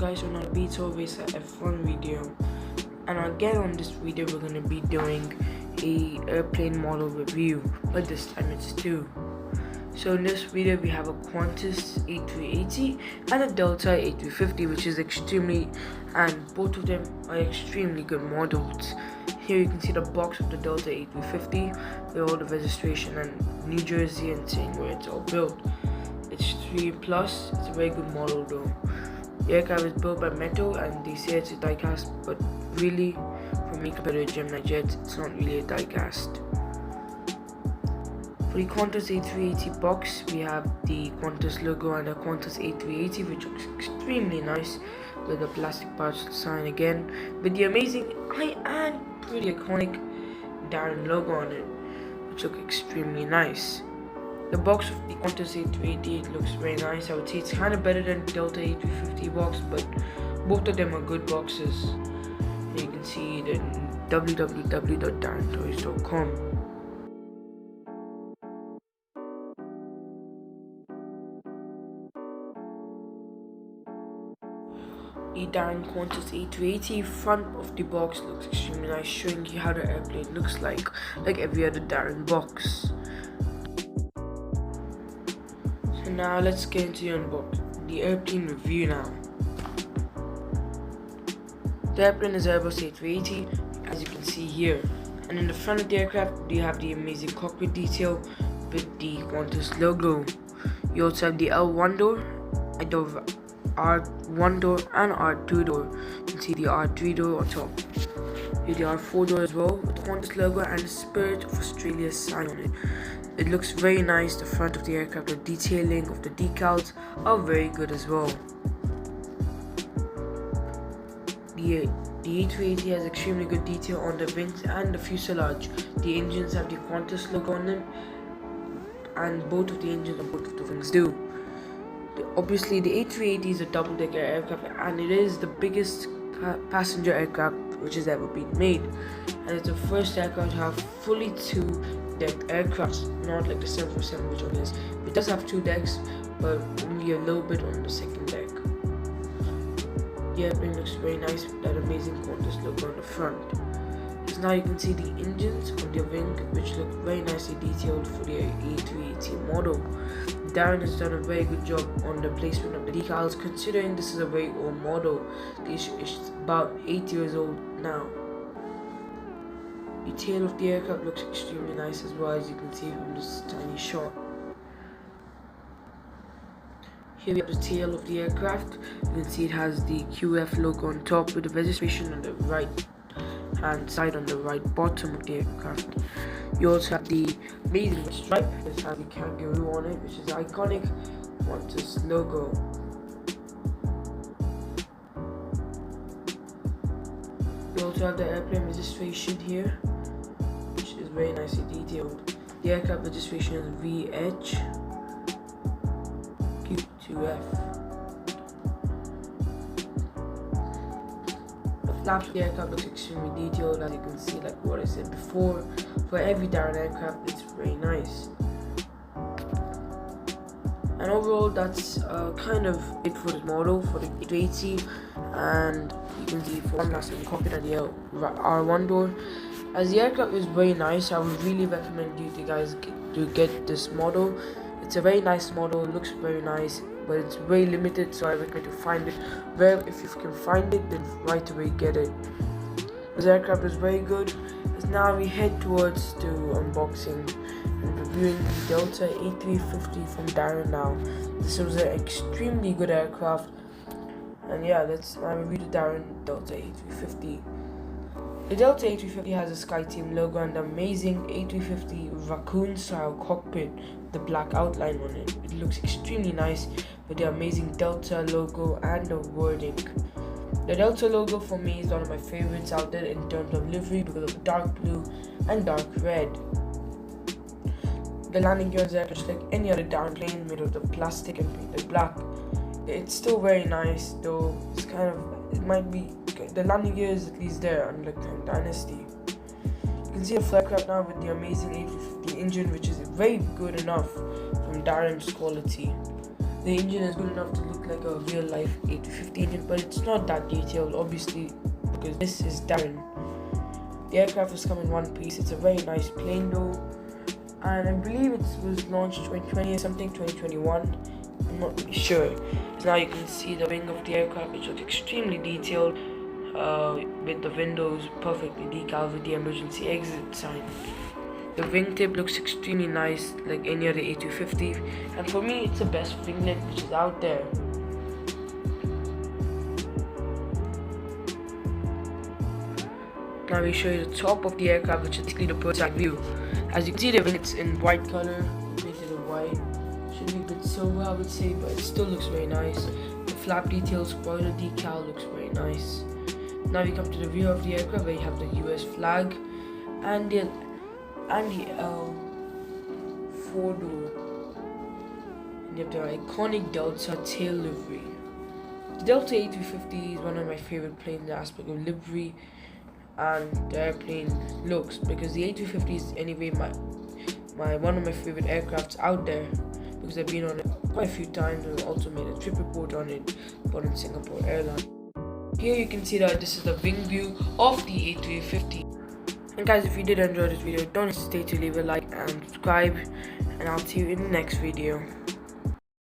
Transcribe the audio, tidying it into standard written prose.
guys, so now Beats always a F1 video, and again on this video we're going to be doing a airplane model review, but this time it's two. So in this video we have a Qantas A380 and a Delta A350, which is and both of them are extremely good models. Here you can see the box of the Delta A350 with all the registration and New Jersey and saying where it's all built. It's 3+, it's a very good model though. The aircraft is built by metal and they say it's a die-cast, but really, for me compared to Gemini jets, it's not really a die-cast. For the Qantas A380 box, we have the Qantas logo and the Qantas A380, which looks extremely nice with the plastic parcel sign again, with the amazing and pretty iconic Daron logo on it, which looks extremely nice. The box of the Qantas A380 looks very nice. I would say it's kind of better than the Delta A350 box, but both of them are good boxes. And you can see it in www.darontoys.com. The Daron Qantas A380 front of the box looks extremely nice, showing you how the airplane looks like every other Daron box. So now let's get into the airplane review now. The airplane is Airbus A380, as you can see here, and in the front of the aircraft you have the amazing cockpit detail with the Qantas logo. You also have the L1 door, R1 door and R2 door. You can see the R3 door on top. You have the R4 door as well with the Qantas logo and the Spirit of Australia sign on it. It looks very nice. The front of the aircraft, the detailing of the decals are very good as well. The A380 has extremely good detail on the wings and the fuselage. The engines have the Qantas logo on them, and both of the engines and both of the wings do. Obviously, the A380 is a double-decker aircraft, and it is the biggest passenger aircraft which has ever been made, and it's the first aircraft to have fully two-decked aircrafts, not like the 747, which only has. It does have two decks, but only a little bit on the second deck. The airplane looks very nice with that amazing Qantas logo on the front. So now you can see the engines on the wing, which look very nicely detailed for the A380 model. Daron has done a very good job on the placement of the decals, considering this is a very old model. It's about 8 years old now. The tail of the aircraft looks extremely nice as well, as you can see from this tiny shot. Here we have the tail of the aircraft. You can see it has the QF logo on top with the registration on the right hand side on the right bottom of the aircraft. You also have the amazing stripe, which has the kangaroo on it, which is the iconic Qantas logo. You also have the airplane registration here, which is very nicely detailed. The aircraft registration is VH2F. The flaps of the aircraft looks extremely detailed, as you can see, like what I said before. For every Daron aircraft, it's very nice. And overall, that's kind of it for this model for the A380. And you can see for one last cockpit and the R1 door. As the aircraft is very nice, I would really recommend you guys to get this model. It's a very nice model, it looks very nice, but it's very limited, so I recommend to find it. Well, if you can find it, then right away get it. This aircraft is very good. As now we head towards to unboxing and reviewing the Delta A350 from Daron now. This was an extremely good aircraft, and yeah, let's now review the Daron Delta A350. The Delta A350 has a SkyTeam logo and the amazing A350 raccoon style cockpit with the black outline on it. It looks extremely nice with the amazing Delta logo and the wording. The Delta logo for me is one of my favorites out there in terms of livery because of the dark blue and dark red. The landing gears are just like any other Daron plane made of the plastic and painted black. It's still very nice though. It might be, the landing gear is at least there, unlike the Dynasty. You can see the aircraft now with the amazing A350 engine, which is very good enough from Daron's quality. the engine is good enough to look like a real life A350 engine, but it's not that detailed, obviously, because this is Daron. The aircraft was come in one piece. It's a very nice plane though, and I believe it was launched 2020 or something, 2021. I'm not really sure. So now you can see the wing of the aircraft, which looks extremely detailed, with the windows perfectly decaled with the emergency exit sign. The wingtip looks extremely nice, like any other A350, and for me it's the best winglet which is out there. Now we show you the top of the aircraft, which is basically the bird's eye view. As you can see, the wing, it's in white color, painted in white. Should be a bit silver, I would say, but it still looks very nice. The flap detail, spoiler decal looks very nice. Now we come to the rear of the aircraft, where you have the US flag and the 4-door. And you have the iconic Delta tail livery. The Delta A350 is one of my favorite planes in the aspect of livery and the airplane looks, because the A350 is anyway one of my favorite aircrafts out there, because I've been on it quite a few times and also made a trip report on it, but in Singapore Airlines. Here you can see that this is the wing view of the A350. And guys, if you did enjoy this video, don't hesitate to leave a like and subscribe, and I'll see you in the next video.